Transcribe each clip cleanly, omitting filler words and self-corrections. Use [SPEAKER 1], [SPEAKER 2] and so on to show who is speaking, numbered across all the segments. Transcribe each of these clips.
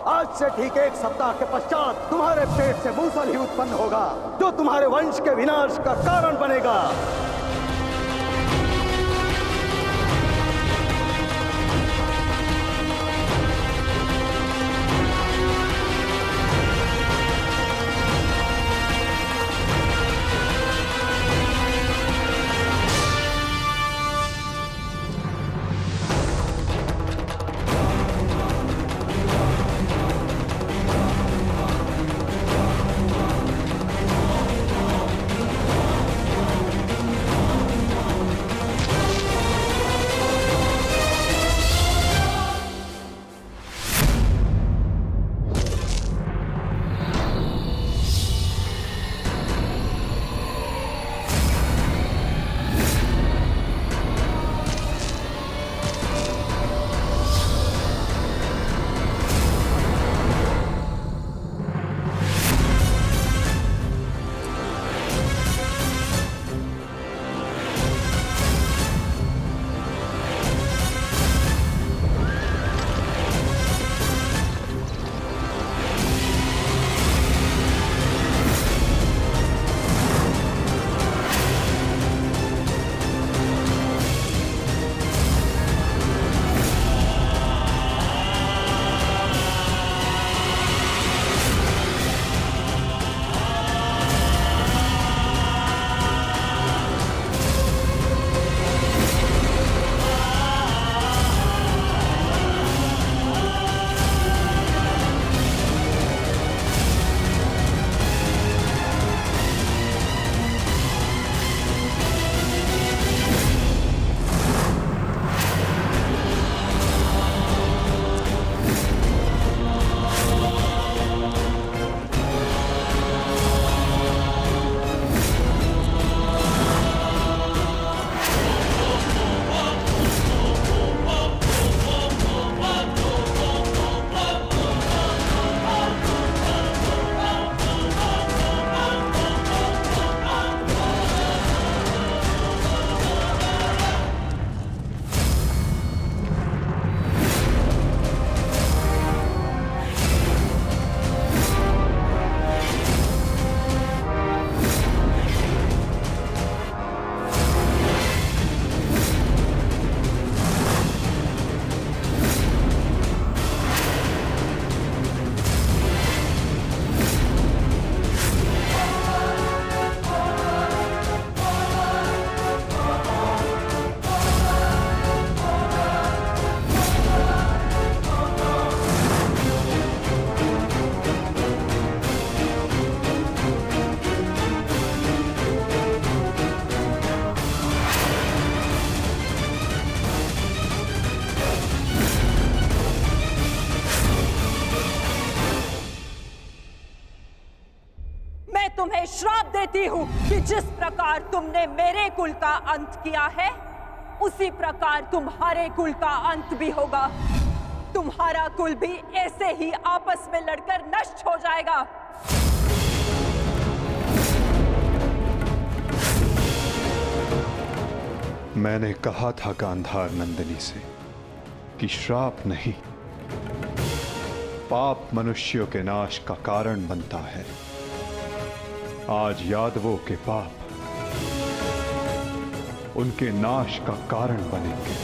[SPEAKER 1] आज से ठीक 1 सप्ताह के पश्चात तुम्हारे पेट से मूसल ही उत्पन्न होगा, जो तुम्हारे वंश के विनाश का कारण बनेगा।
[SPEAKER 2] तुम्हें श्राप देती हूँ कि जिस प्रकार तुमने मेरे कुल का अंत किया है, उसी प्रकार तुम्हारे कुल का अंत भी होगा। तुम्हारा कुल भी ऐसे ही आपस में लड़कर नष्ट हो जाएगा।
[SPEAKER 3] मैंने कहा था गांधार नंदिनी से कि श्राप नहीं, पाप मनुष्यों के नाश का कारण बनता है। आज यादवों के पाप उनके नाश का कारण बनेंगे।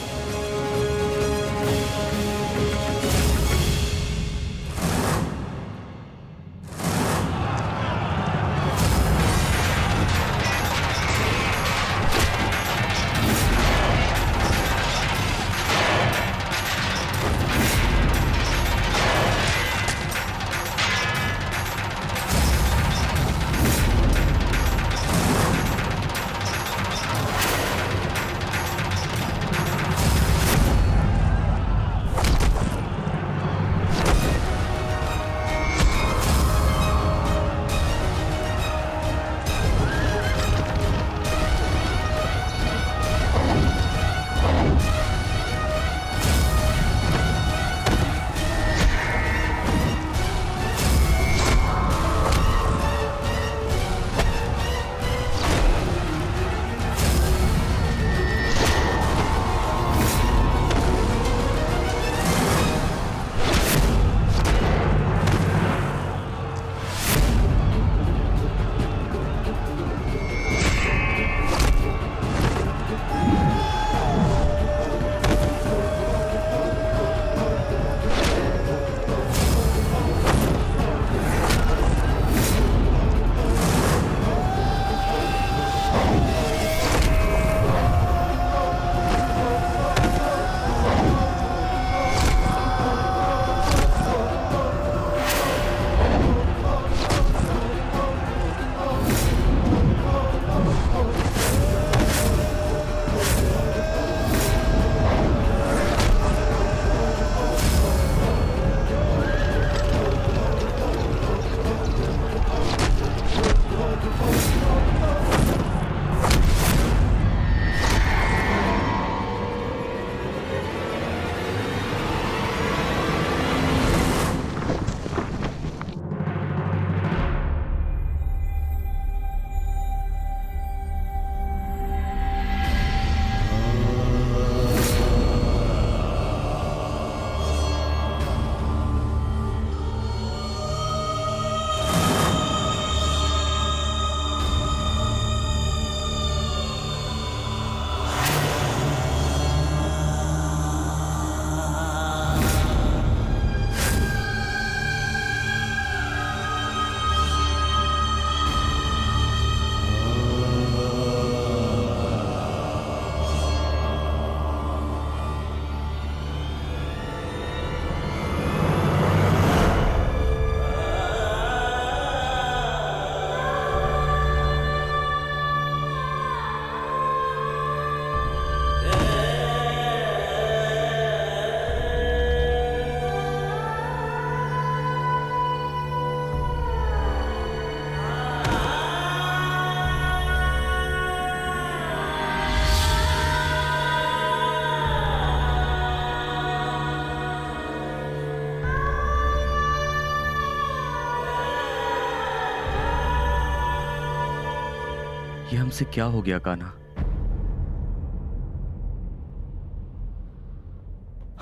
[SPEAKER 4] हमसे क्या हो गया कान्हा?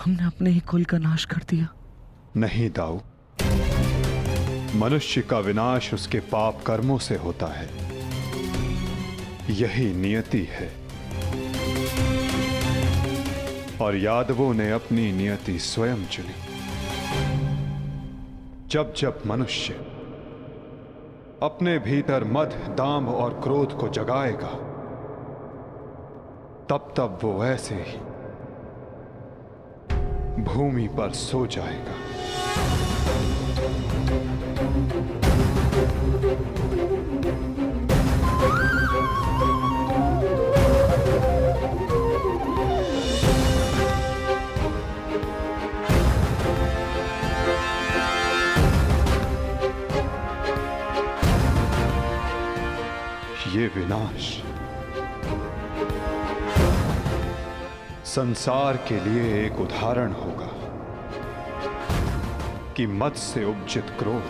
[SPEAKER 4] हमने अपने ही कुल का नाश कर दिया।
[SPEAKER 3] नहीं दाऊ, मनुष्य का विनाश उसके पाप कर्मों से होता है। यही नियति है। और यादवों ने अपनी नियति स्वयं चुनी। जब जब मनुष्य अपने भीतर मद, दाम और क्रोध को जगाएगा, तब तब वो ऐसे ही भूमि पर सो जाएगा। ये विनाश संसार के लिए एक उदाहरण होगा कि मद से उपजित क्रोध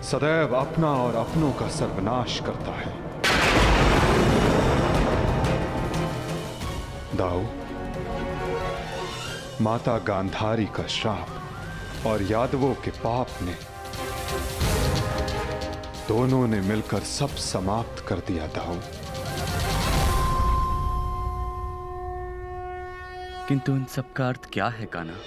[SPEAKER 3] सदैव अपना और अपनों का सर्वनाश करता है। दाऊ, माता गांधारी का श्राप और यादवों के पाप ने दोनों ने मिलकर सब समाप्त कर दिया। दाऊ,
[SPEAKER 4] किंतु इन सब का अर्थ क्या है कान्हा?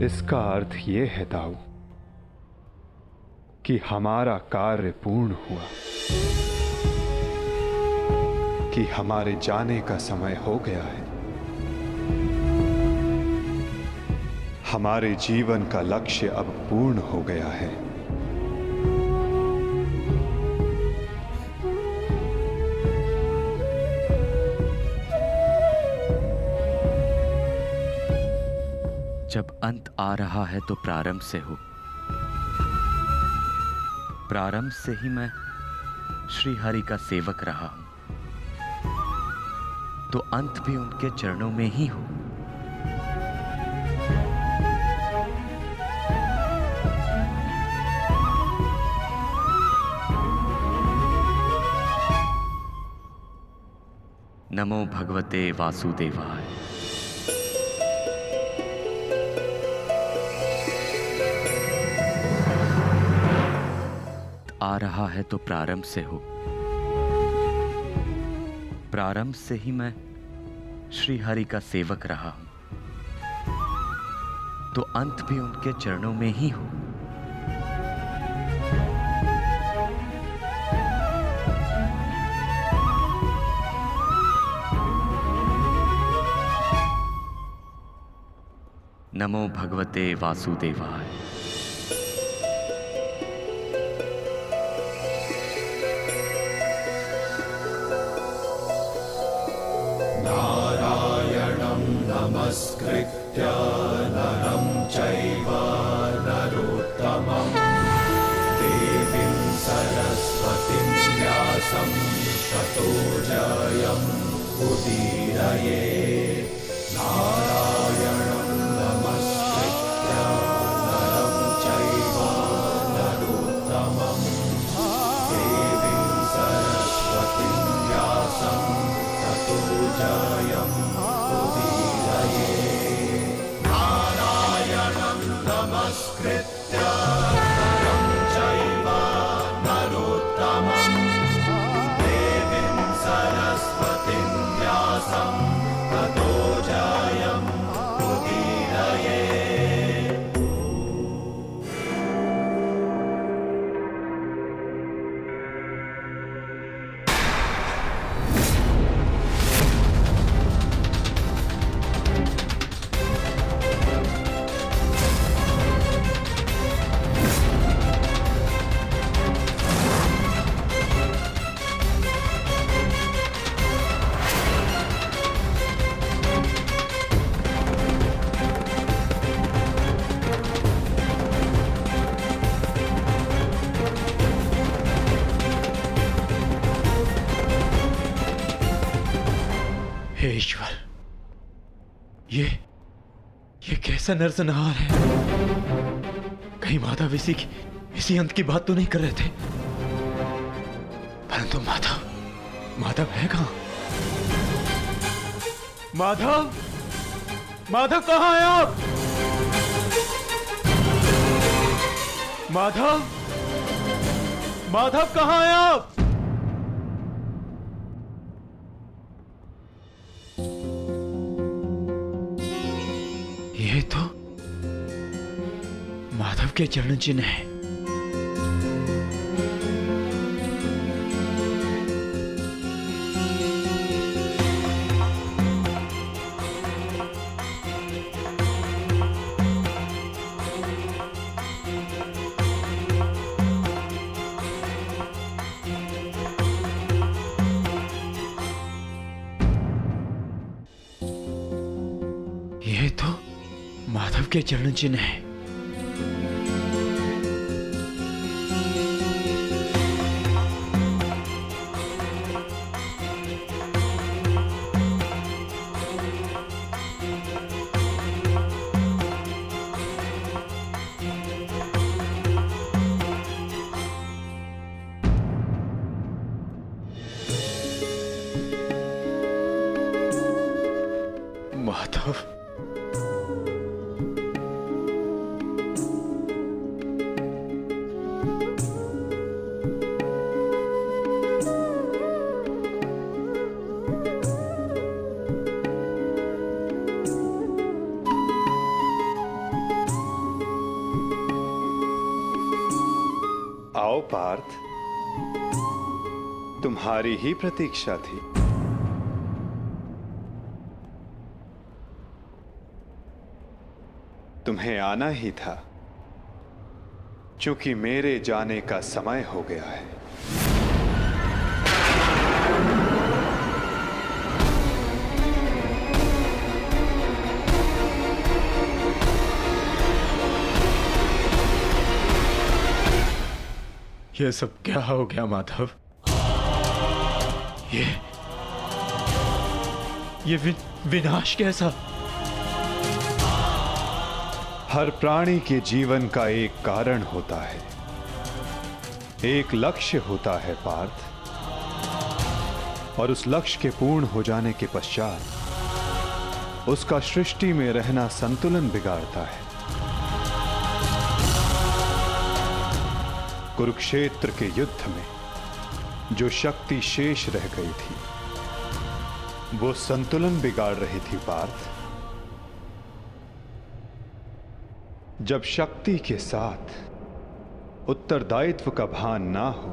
[SPEAKER 3] इसका अर्थ यह है दाऊ कि हमारा कार्य पूर्ण हुआ, कि हमारे जाने का समय हो गया है। हमारे जीवन का लक्ष्य अब पूर्ण हो गया है।
[SPEAKER 4] जब अंत आ रहा है तो प्रारंभ से हो। प्रारंभ से ही मैं श्री हरि का सेवक रहा हूं, तो अंत भी उनके चरणों में ही हो। नमो भगवते वासुदेवाय। आ रहा है तो प्रारंभ से हो। प्रारंभ से ही मैं श्री हरि का सेवक रहा हूं, तो अंत भी उनके चरणों में ही हो। नमो भगवते वासुदेवाय।
[SPEAKER 5] नमस्कृत्य नरं चैव नरोत्तमं देवीं सरस्वतीं व्यासं ततो जयम् उदीरयेत्। नारायणं नमस्कृत्य नरं चैव नरोत्तमं देवीं सरस्वतीं व्यासं ततो जयम् नमस्कृत्य नरं चैव नरोत्तमं देवीं सरस्वतीं व्यासं ततो जयम् उदीरयेत्।
[SPEAKER 6] कैसा नरसंहार है। कहीं माधव इसी अंत की बात तो नहीं कर रहे थे। परंतु माधव है कहां? माधव कहां हैं आप? माधव कहां हैं आप? ये तो माधव के चरण चिन्ह है। ये तो माधव के चरण चिन्ह है। माधव,
[SPEAKER 3] आओ पार्थ, तुम्हारी ही प्रतीक्षा थी। तुम्हें आना ही था, क्योंकि मेरे जाने का समय हो गया है।
[SPEAKER 6] ये सब क्या हो गया माधव? ये विनाश कैसा?
[SPEAKER 3] हर प्राणी के जीवन का एक कारण होता है, एक लक्ष्य होता है पार्थ, और उस लक्ष्य के पूर्ण हो जाने के पश्चात उसका सृष्टि में रहना संतुलन बिगाड़ता है। कुरुक्षेत्र के युद्ध में जो शक्ति शेष रह गई थी, वो संतुलन बिगाड़ रही थी पार्थ। जब शक्ति के साथ उत्तरदायित्व का भान ना हो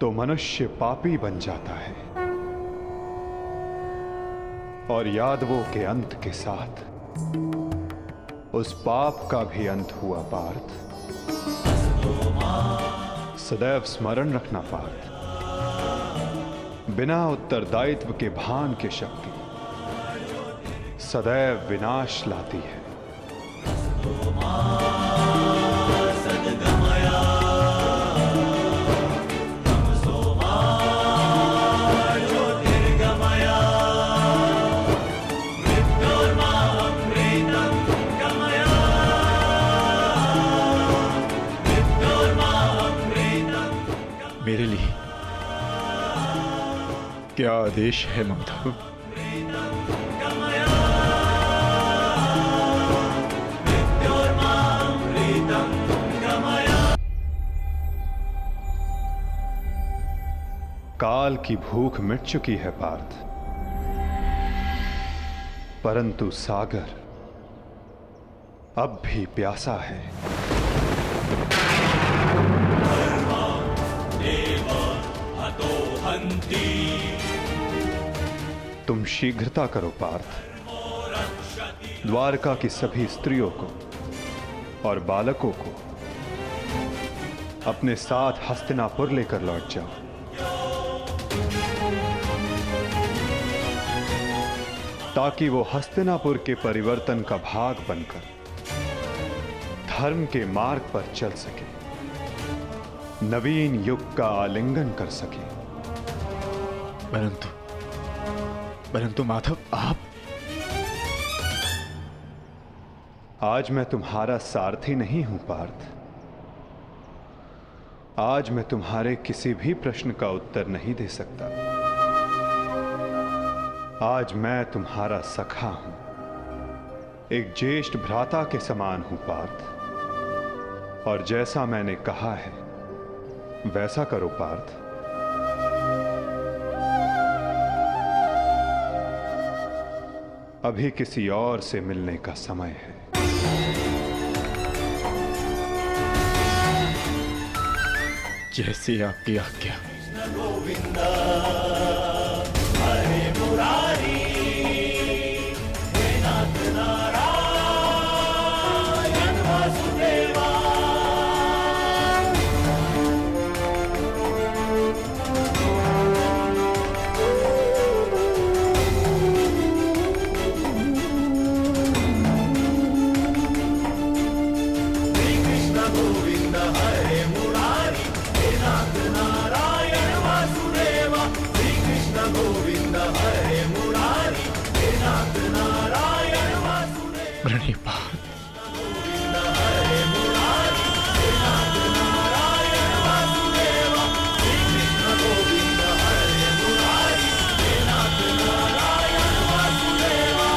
[SPEAKER 3] तो मनुष्य पापी बन जाता है, और यादवों के अंत के साथ उस पाप का भी अंत हुआ पार्थ। सदैव स्मरण रखना पार्थ, बिना उत्तरदायित्व के भान के शक्ति सदैव विनाश लाती है।
[SPEAKER 6] मेरे लिए क्या आदेश है माधव?
[SPEAKER 3] काल की भूख मिट चुकी है पार्थ, परंतु सागर अब भी प्यासा है। तुम शीघ्रता करो पार्थ, द्वारका की सभी स्त्रियों को और बालकों को अपने साथ हस्तिनापुर लेकर लौट जाओ। ताकि वो हस्तिनापुर के परिवर्तन का भाग बनकर धर्म के मार्ग पर चल सके, नवीन युग का आलिंगन कर सके।
[SPEAKER 6] परंतु माधव,
[SPEAKER 3] आज मैं तुम्हारा सारथी नहीं हूं पार्थ। आज मैं तुम्हारे किसी भी प्रश्न का उत्तर नहीं दे सकता। आज मैं तुम्हारा सखा हूं, एक ज्येष्ठ भ्राता के समान हूं पार्थ। और जैसा मैंने कहा है वैसा करो पार्थ। अभी किसी और से मिलने का समय है।
[SPEAKER 6] जैसी आपकी आज्ञा।
[SPEAKER 5] गोविंद हरे मुरारी हे नाथ नारायण वासुदेवा। श्री कृष्ण गोविंद हरे मुरारी हे नाथ नारायण वासुदेवा। श्री कृष्ण गोविंद हरे मुरारी हे नाथ नारायण वासुदेवा।
[SPEAKER 6] प्रणिपात।
[SPEAKER 5] हरे मुरारी हे नाथ नारायण वासुदेवा। श्री कृष्ण गोविंद हरे मुरारी हे नाथ नारायण वासुदेवा।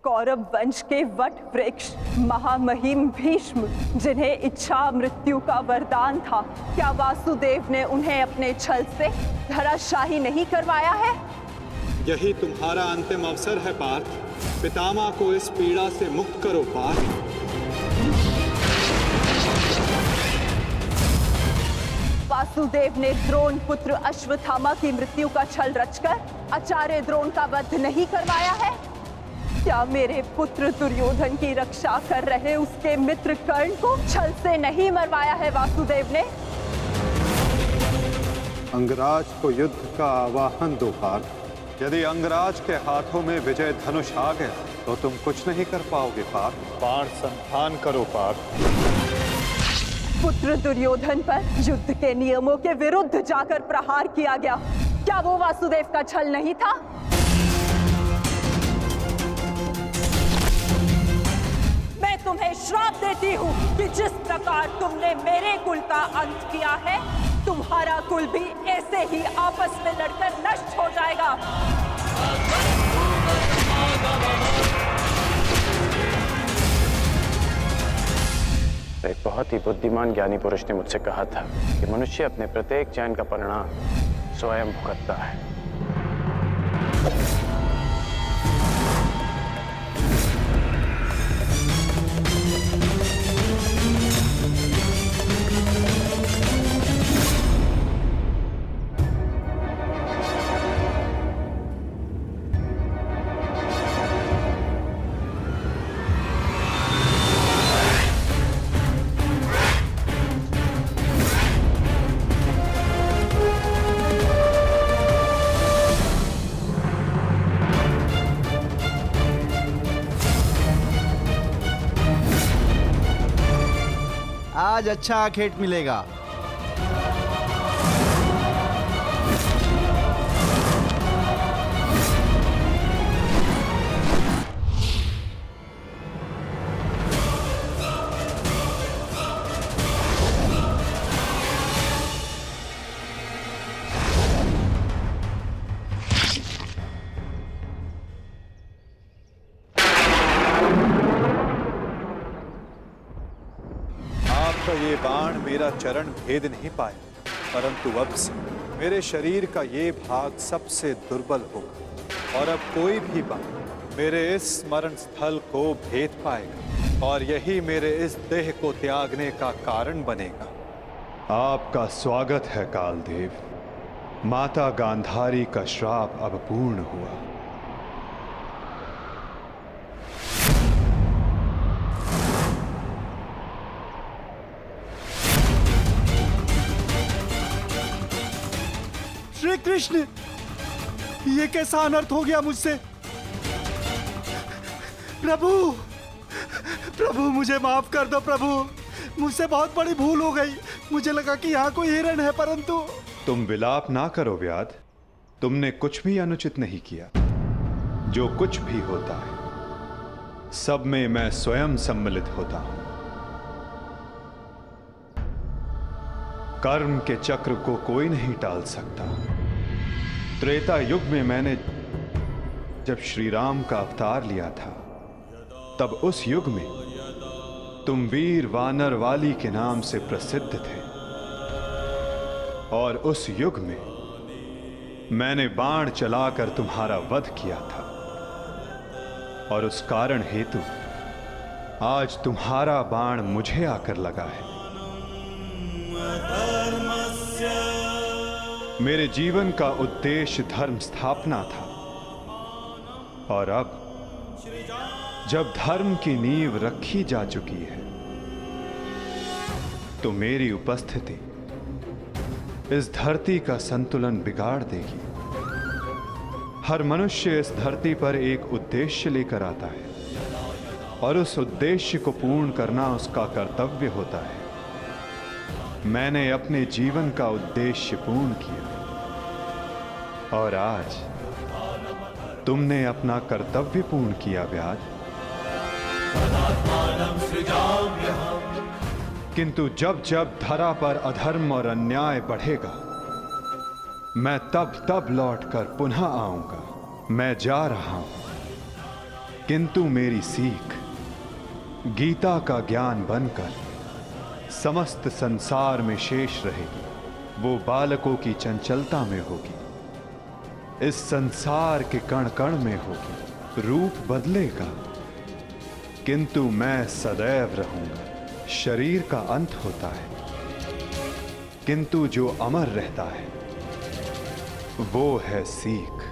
[SPEAKER 2] कौरव वंश के वट वृक्ष महामहिम भीष्म, जिन्हें इच्छा मृत्यु का वरदान था, क्या वासुदेव ने उन्हें अपने छल से धराशाही नहीं करवाया है?
[SPEAKER 3] यही तुम्हारा अंतिम अवसर है पार्थ। पितामह को इस पीड़ा से मुक्त करो पार्थ।
[SPEAKER 2] वासुदेव ने द्रोण पुत्र अश्वत्थामा की मृत्यु का छल रचकर आचार्य द्रोण का वध नहीं करवाया है? क्या मेरे पुत्र दुर्योधन की रक्षा कर रहे उसके मित्र कर्ण को छल से नहीं मरवाया है वासुदेव ने?
[SPEAKER 3] अंगराज को युद्ध का आवाहन दो पार्थ। यदि अंगराज के हाथों में विजय धनुष आ गया तो तुम कुछ नहीं कर पाओगे पार्थ। बाण संधान करो पार्थ।
[SPEAKER 2] पुत्र दुर्योधन पर युद्ध के नियमों के विरुद्ध जाकर प्रहार किया गया, क्या वो वासुदेव का छल नहीं था? मैं तुम्हें श्राप देती हूँ कि जिस प्रकार तुमने मेरे कुल का अंत किया है, तुम्हारा कुल भी ऐसे ही आपस में लड़कर नष्ट हो जाएगा।
[SPEAKER 7] एक बहुत ही बुद्धिमान ज्ञानी पुरुष ने मुझसे कहा था कि मनुष्य अपने प्रत्येक चयन का परिणाम स्वयं भुगतता है।
[SPEAKER 8] आज अच्छा खेत मिलेगा।
[SPEAKER 3] आपका ये बाण मेरा चरण भेद नहीं पाया, परंतु अब से मेरे शरीर का ये भाग सबसे दुर्बल होगा और अब कोई भी बाण मेरे इस स्मरण स्थल को भेद पाएगा और यही मेरे इस देह को त्यागने का कारण बनेगा। आपका स्वागत है कालदेव। माता गांधारी का श्राप अब पूर्ण हुआ।
[SPEAKER 8] श्री कृष्ण, ये कैसा अनर्थ हो गया मुझसे? प्रभु, प्रभु मुझे माफ कर दो प्रभु, मुझसे बहुत बड़ी भूल हो गई। मुझे लगा कि यहाँ कोई हिरण है, परंतु।
[SPEAKER 3] तुम विलाप ना करो व्याध, तुमने कुछ भी अनुचित नहीं किया। जो कुछ भी होता है सब में मैं स्वयं सम्मिलित होता हूं। कर्म के चक्र को कोई नहीं टाल सकता। त्रेता युग में मैंने जब श्री राम का अवतार लिया था, तब उस युग में तुम वीर वानर वाली के नाम से प्रसिद्ध थे, और उस युग में मैंने बाण चलाकर तुम्हारा वध किया था, और उस कारण हेतु आज तुम्हारा बाण मुझे आकर लगा है। मेरे जीवन का उद्देश्य धर्म स्थापना था, और अब जब धर्म की नींव रखी जा चुकी है तो मेरी उपस्थिति इस धरती का संतुलन बिगाड़ देगी। हर मनुष्य इस धरती पर एक उद्देश्य लेकर आता है, और उस उद्देश्य को पूर्ण करना उसका कर्तव्य होता है। मैंने अपने जीवन का उद्देश्य पूर्ण किया, और आज तुमने अपना कर्तव्य पूर्ण किया व्याध। किंतु जब जब धरा पर अधर्म और अन्याय बढ़ेगा, मैं तब तब लौटकर पुनः आऊंगा। मैं जा रहा हूं, किंतु मेरी सीख गीता का ज्ञान बनकर समस्त संसार में शेष रहेगी। वो बालकों की चंचलता में होगी, इस संसार के कण कण में होगी। रूप बदलेगा, किंतु मैं सदैव रहूंगा। शरीर का अंत होता है, किंतु जो अमर रहता है वो है सीख।